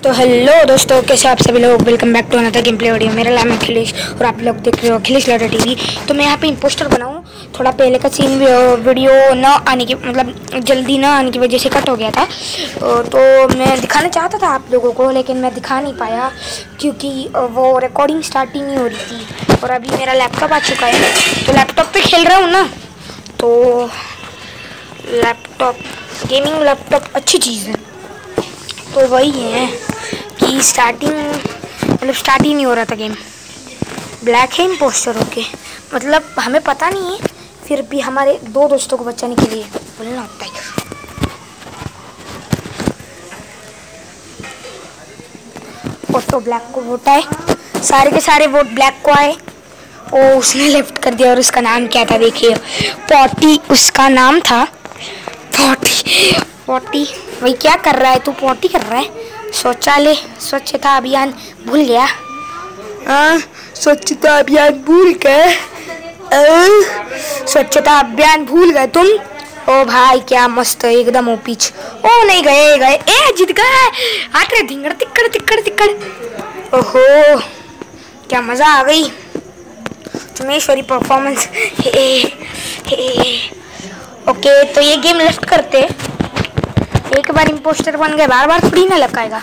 तो हेलो दोस्तों, कैसे आप सभी लोग। Welcome back to another gameplay video. मेरा नाम है अखिलेश और आप लोग देख रहे हो अखिलेश लॉटर टीवी। तो मैं यहाँ पे इंपोस्टर बनाऊँ। थोड़ा पहले का सीन वीडियो ना आने की जल्दी ना आने की वजह से कट हो गया था। तो मैं दिखाना चाहता था आप लोगों को, लेकिन मैं दिखा नहीं पाया क्योंकि वो रिकॉर्डिंग स्टार्ट ही नहीं हो रही थी। और अभी मेरा लैपटॉप आ चुका है, तो लैपटॉप पर खेल रहा हूँ ना। तो लैपटॉप, गेमिंग लैपटॉप अच्छी चीज़ है। तो वही है कि स्टार्ट ही नहीं हो रहा था गेम। ब्लैक है इंपोस्टर होके, मतलब हमें पता नहीं है, फिर भी हमारे दो दोस्तों को बचाने के लिए बोलना होता है। और तो ब्लैक को वोट आए, सारे के सारे वोट ब्लैक को आए। ओ उसने लेफ्ट कर दिया। और उसका नाम क्या था देखिए, पॉटी उसका नाम था। पॉटी वही क्या कर रहा है तू? पॉटी कर रहा है। शौचालय स्वच्छता अभियान भूल गया। स्वच्छता अभियान भूल गए। स्वच्छता अभियान भूल गए तुम। ओ भाई क्या मस्त है एकदम। ओ पीछ, ओ नहीं गए ए जीत गए। हाथ रे धिंगड़ तिक्कड़ तिक्कड़ तिक्कड़। ओहो क्या मजा आ गई। चुमेश्वरी परफॉर्मेंस। ओके तो ये गेम लेफ्ट करते। एक बार इंपोस्टर बन गए, बार बार थोड़ी ना लगाएगा।